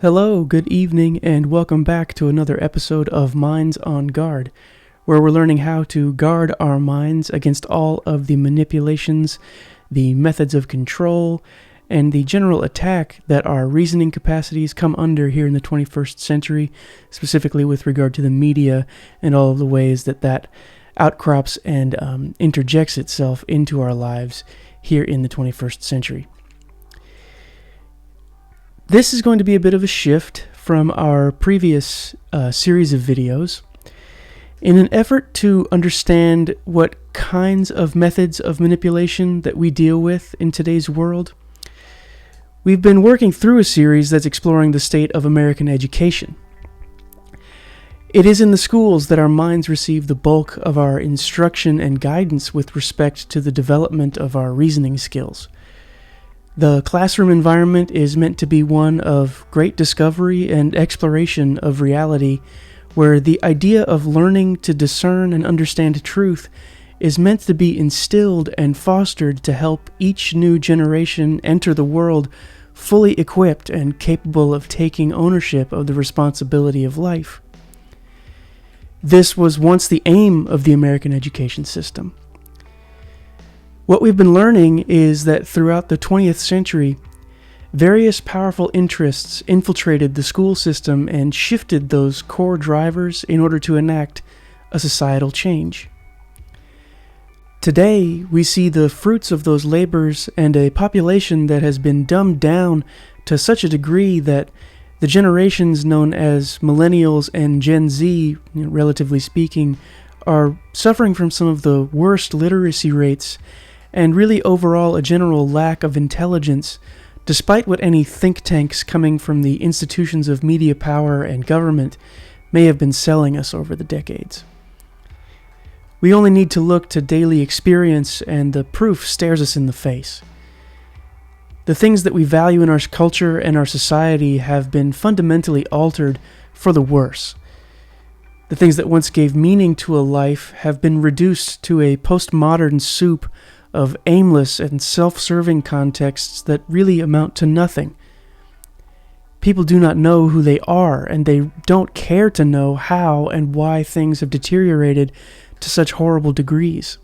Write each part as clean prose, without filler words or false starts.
Hello, good evening, and welcome back to another episode of Minds on Guard, where we're learning how to guard our minds against all of the manipulations, the methods of control, and the general attack that our reasoning capacities come under here in the 21st century, specifically with regard to the media and all of the ways that that outcrops and interjects itself into our lives here in the 21st century. This is going to be a bit of a shift from our previous series of videos. In an effort to understand what kinds of methods of manipulation that we deal with in today's world, we've been working through a series that's exploring the state of American education. It is in the schools that our minds receive the bulk of our instruction and guidance with respect to the development of our reasoning skills. The classroom environment is meant to be one of great discovery and exploration of reality, where the idea of learning to discern and understand truth is meant to be instilled and fostered to help each new generation enter the world fully equipped and capable of taking ownership of the responsibility of life. This was once the aim of the American education system. What we've been learning is that throughout the 20th century, various powerful interests infiltrated the school system and shifted those core drivers in order to enact a societal change. Today, we see the fruits of those labors and a population that has been dumbed down to such a degree that the generations known as Millennials and Gen Z, relatively speaking, are suffering from some of the worst literacy rates and really overall a general lack of intelligence, despite what any think tanks coming from the institutions of media power and government may have been selling us over the decades. We only need to look to daily experience and the proof stares us in the face. The things that we value in our culture and our society have been fundamentally altered for the worse. The things that once gave meaning to a life have been reduced to a postmodern soup of aimless and self-serving contexts that really amount to nothing. People do not know who they are, and they don't care to know how and why things have deteriorated to such horrible degrees.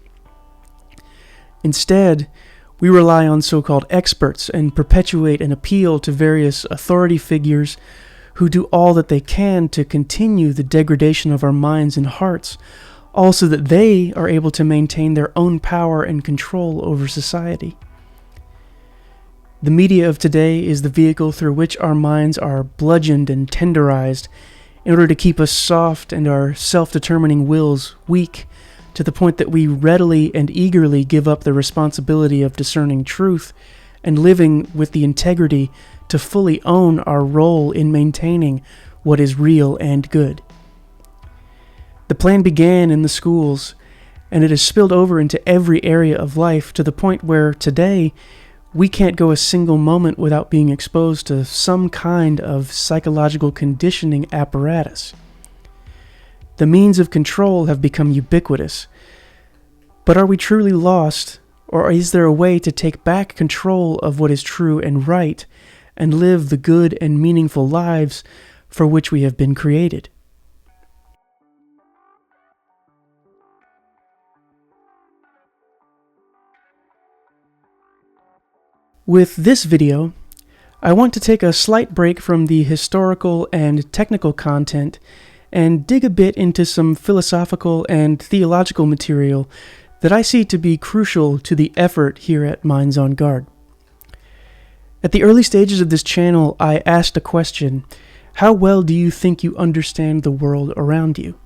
Instead, we rely on so-called experts and perpetuate an appeal to various authority figures who do all that they can to continue the degradation of our minds and hearts, also that they are able to maintain their own power and control over society. The media of today is the vehicle through which our minds are bludgeoned and tenderized in order to keep us soft and our self-determining wills weak, to the point that we readily and eagerly give up the responsibility of discerning truth and living with the integrity to fully own our role in maintaining what is real and good. The plan began in the schools, and it has spilled over into every area of life to the point where today we can't go a single moment without being exposed to some kind of psychological conditioning apparatus. The means of control have become ubiquitous, but are we truly lost, or is there a way to take back control of what is true and right and live the good and meaningful lives for which we have been created? With this video, I want to take a slight break from the historical and technical content and dig a bit into some philosophical and theological material that I see to be crucial to the effort here at Minds on Guard. At the early stages of this channel, I asked a question: how well do you think you understand the world around you?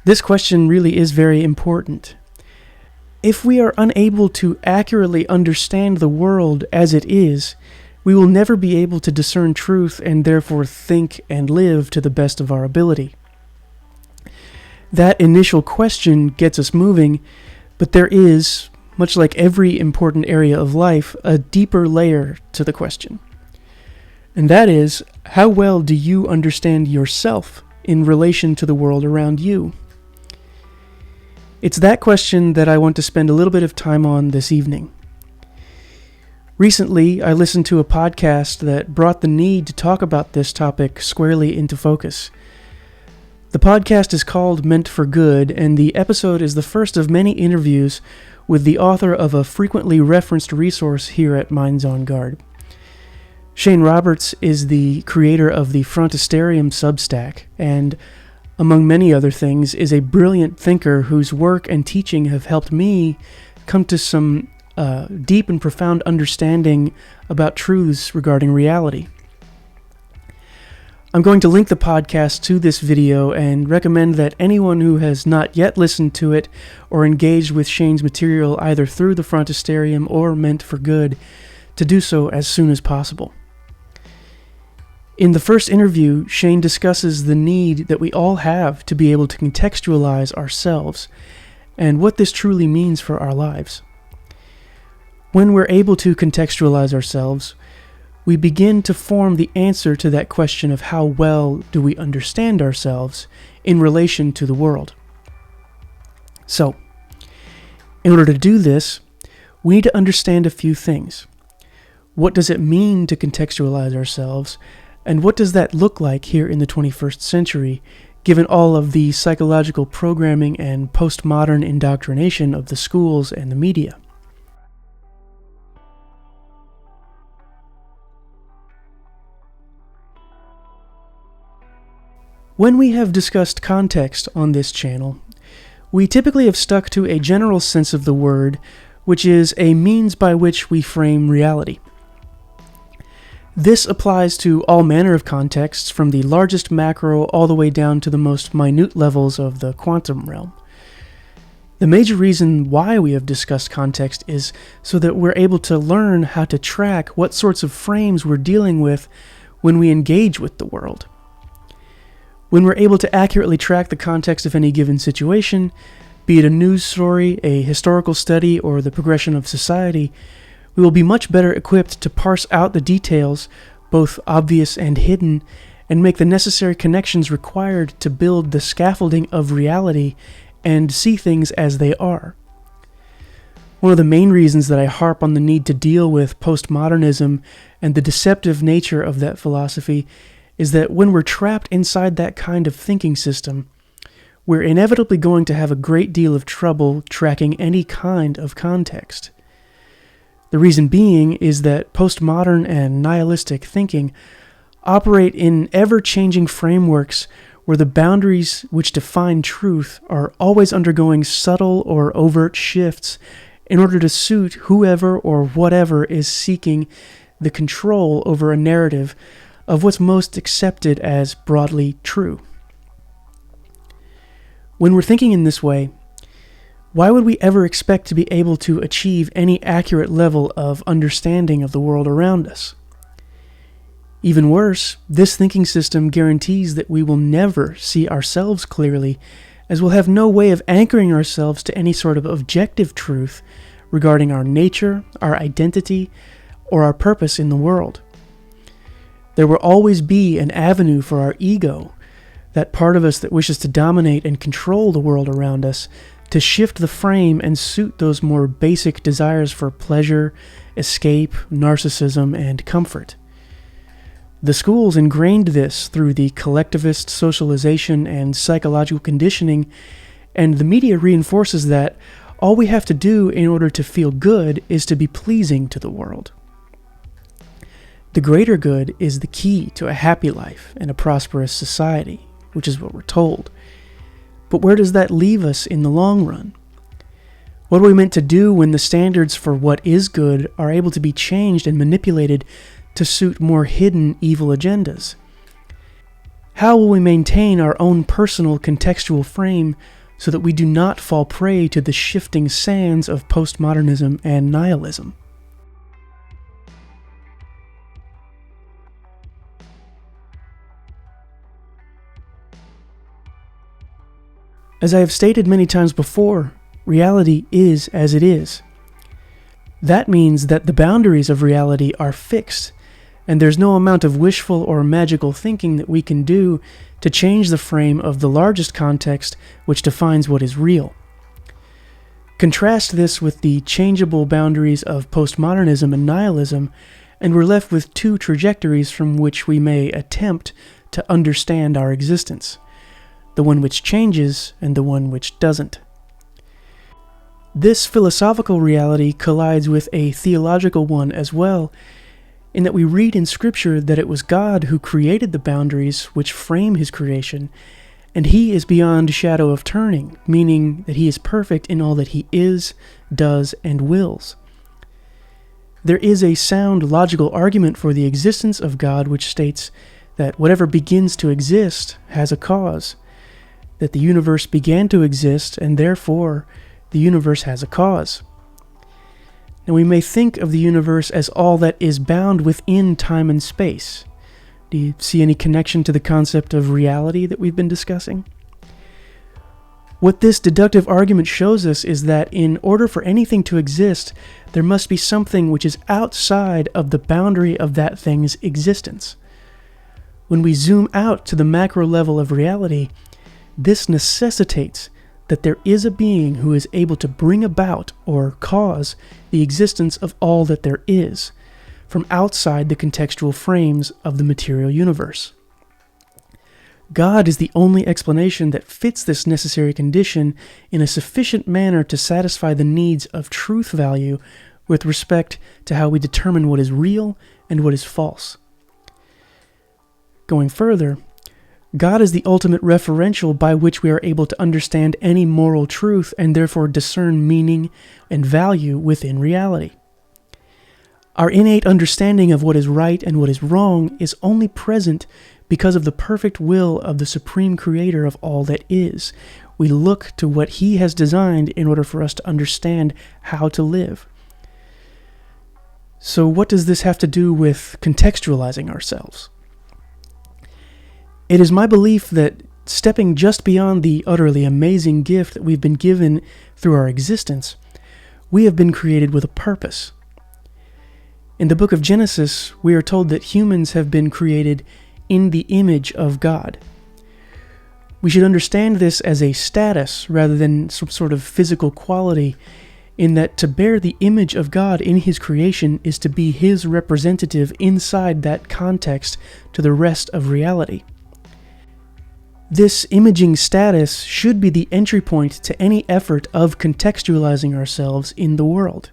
This question really is very important. If we are unable to accurately understand the world as it is, we will never be able to discern truth and therefore think and live to the best of our ability. That initial question gets us moving, but there is, much like every important area of life, a deeper layer to the question. And that is, how well do you understand yourself in relation to the world around you? It's that question that I want to spend a little bit of time on this evening. Recently, I listened to a podcast that brought the need to talk about this topic squarely into focus. The podcast is called Meant for Good, and the episode is the first of many interviews with the author of a frequently referenced resource here at Minds on Guard. Shane Roberts is the creator of the Frontisterium Substack, and among many other things, is a brilliant thinker whose work and teaching have helped me come to some deep and profound understanding about truths regarding reality. I'm going to link the podcast to this video and recommend that anyone who has not yet listened to it or engaged with Shane's material either through the Frontisterium or Meant for Good to do so as soon as possible. In the first interview, Shane discusses the need that we all have to be able to contextualize ourselves and what this truly means for our lives. When we're able to contextualize ourselves, we begin to form the answer to that question of how well do we understand ourselves in relation to the world. So, in order to do this, we need to understand a few things. What does it mean to contextualize ourselves? And what does that look like here in the 21st century, given all of the psychological programming and postmodern indoctrination of the schools and the media? When we have discussed context on this channel, we typically have stuck to a general sense of the word, which is a means by which we frame reality. This applies to all manner of contexts, from the largest macro all the way down to the most minute levels of the quantum realm. The major reason why we have discussed context is so that we're able to learn how to track what sorts of frames we're dealing with when we engage with the world. When we're able to accurately track the context of any given situation, be it a news story, a historical study, or the progression of society, we will be much better equipped to parse out the details, both obvious and hidden, and make the necessary connections required to build the scaffolding of reality and see things as they are. One of the main reasons that I harp on the need to deal with postmodernism and the deceptive nature of that philosophy is that when we're trapped inside that kind of thinking system, we're inevitably going to have a great deal of trouble tracking any kind of context. The reason being is that postmodern and nihilistic thinking operate in ever-changing frameworks where the boundaries which define truth are always undergoing subtle or overt shifts in order to suit whoever or whatever is seeking the control over a narrative of what's most accepted as broadly true. When we're thinking in this way, why would we ever expect to be able to achieve any accurate level of understanding of the world around us? Even worse, this thinking system guarantees that we will never see ourselves clearly, as we'll have no way of anchoring ourselves to any sort of objective truth regarding our nature, our identity, or our purpose in the world. There will always be an avenue for our ego, that part of us that wishes to dominate and control the world around us, to shift the frame and suit those more basic desires for pleasure, escape, narcissism, and comfort. The schools ingrained this through the collectivist socialization and psychological conditioning, and the media reinforces that all we have to do in order to feel good is to be pleasing to the world. The greater good is the key to a happy life and a prosperous society, which is what we're told. But where does that leave us in the long run? What are we meant to do when the standards for what is good are able to be changed and manipulated to suit more hidden evil agendas? How will we maintain our own personal contextual frame so that we do not fall prey to the shifting sands of postmodernism and nihilism? As I have stated many times before, reality is as it is. That means that the boundaries of reality are fixed, and there's no amount of wishful or magical thinking that we can do to change the frame of the largest context which defines what is real. Contrast this with the changeable boundaries of postmodernism and nihilism, and we're left with two trajectories from which we may attempt to understand our existence: the one which changes and the one which doesn't. This philosophical reality collides with a theological one as well, in that we read in Scripture that it was God who created the boundaries which frame His creation, and He is beyond shadow of turning, meaning that He is perfect in all that He is, does, and wills. There is a sound logical argument for the existence of God which states that whatever begins to exist has a cause, that the universe began to exist, and therefore the universe has a cause. Now we may think of the universe as all that is bound within time and space. Do you see any connection to the concept of reality that we've been discussing? What this deductive argument shows us is that in order for anything to exist, there must be something which is outside of the boundary of that thing's existence. When we zoom out to the macro level of reality, this necessitates that there is a being who is able to bring about or cause the existence of all that there is, from outside the contextual frames of the material universe. God is the only explanation that fits this necessary condition in a sufficient manner to satisfy the needs of truth value with respect to how we determine what is real and what is false. Going further, God is the ultimate referential by which we are able to understand any moral truth and therefore discern meaning and value within reality. Our innate understanding of what is right and what is wrong is only present because of the perfect will of the supreme creator of all that is. We look to what He has designed in order for us to understand how to live. So what does this have to do with contextualizing ourselves? It is my belief that stepping just beyond the utterly amazing gift that we've been given through our existence, we have been created with a purpose. In the book of Genesis, we are told that humans have been created in the image of God. We should understand this as a status rather than some sort of physical quality, in that to bear the image of God in His creation is to be His representative inside that context to the rest of reality. This imaging status should be the entry point to any effort of contextualizing ourselves in the world.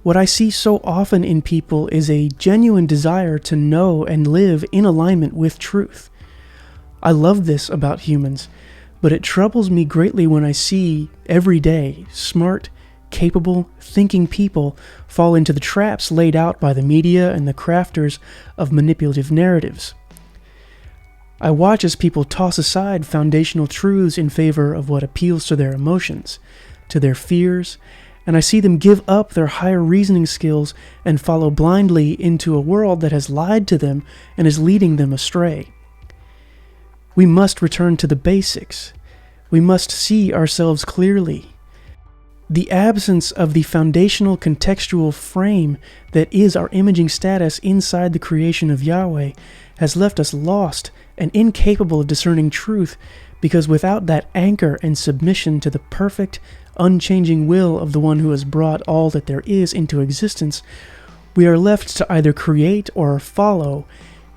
What I see so often in people is a genuine desire to know and live in alignment with truth. I love this about humans, but it troubles me greatly when I see, every day, smart, capable, thinking people fall into the traps laid out by the media and the crafters of manipulative narratives. I watch as people toss aside foundational truths in favor of what appeals to their emotions, to their fears, and I see them give up their higher reasoning skills and follow blindly into a world that has lied to them and is leading them astray. We must return to the basics. We must see ourselves clearly. The absence of the foundational contextual frame that is our imaging status inside the creation of Yahweh has left us lost and incapable of discerning truth, because without that anchor and submission to the perfect, unchanging will of the one who has brought all that there is into existence, we are left to either create or follow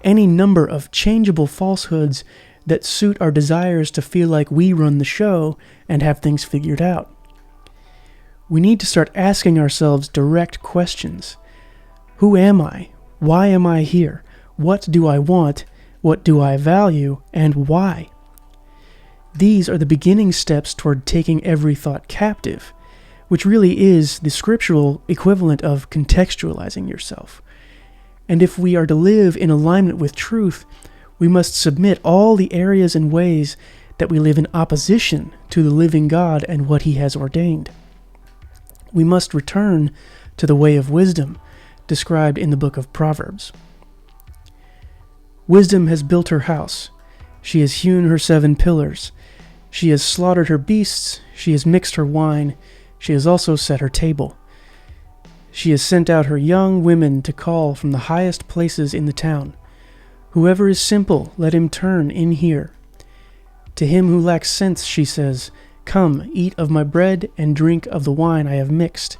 any number of changeable falsehoods that suit our desires to feel like we run the show and have things figured out. We need to start asking ourselves direct questions. Who am I? Why am I here? What do I want? What do I value? And why? These are the beginning steps toward taking every thought captive, which really is the scriptural equivalent of contextualizing yourself. And if we are to live in alignment with truth, we must submit all the areas and ways that we live in opposition to the living God and what He has ordained. We must return to the way of wisdom described in the book of Proverbs. Wisdom has built her house. She has hewn her 7 pillars. She has slaughtered her beasts. She has mixed her wine. She has also set her table. She has sent out her young women to call from the highest places in the town. Whoever is simple, let him turn in here. To him who lacks sense, she says, Come, eat of my bread and drink of the wine I have mixed.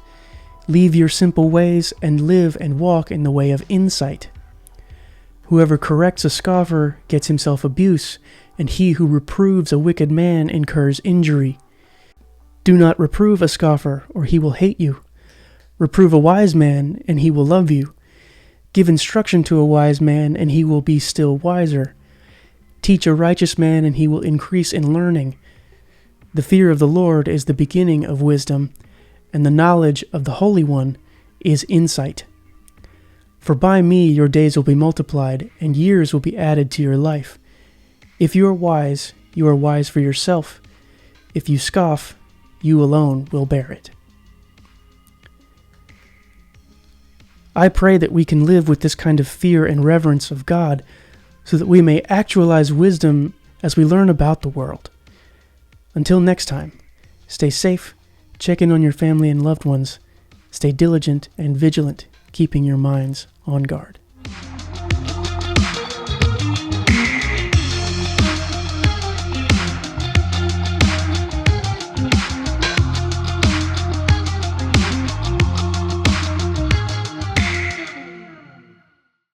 Leave your simple ways and live and walk in the way of insight. Whoever corrects a scoffer gets himself abuse, and he who reproves a wicked man incurs injury. Do not reprove a scoffer, or he will hate you. Reprove a wise man, and he will love you. Give instruction to a wise man, and he will be still wiser. Teach a righteous man, and he will increase in learning. The fear of the Lord is the beginning of wisdom, and the knowledge of the Holy One is insight. For by me your days will be multiplied, and years will be added to your life. If you are wise for yourself. If you scoff, you alone will bear it. I pray that we can live with this kind of fear and reverence of God, so that we may actualize wisdom as we learn about the world. Until next time, stay safe, check in on your family and loved ones, stay diligent and vigilant, keeping your minds on guard.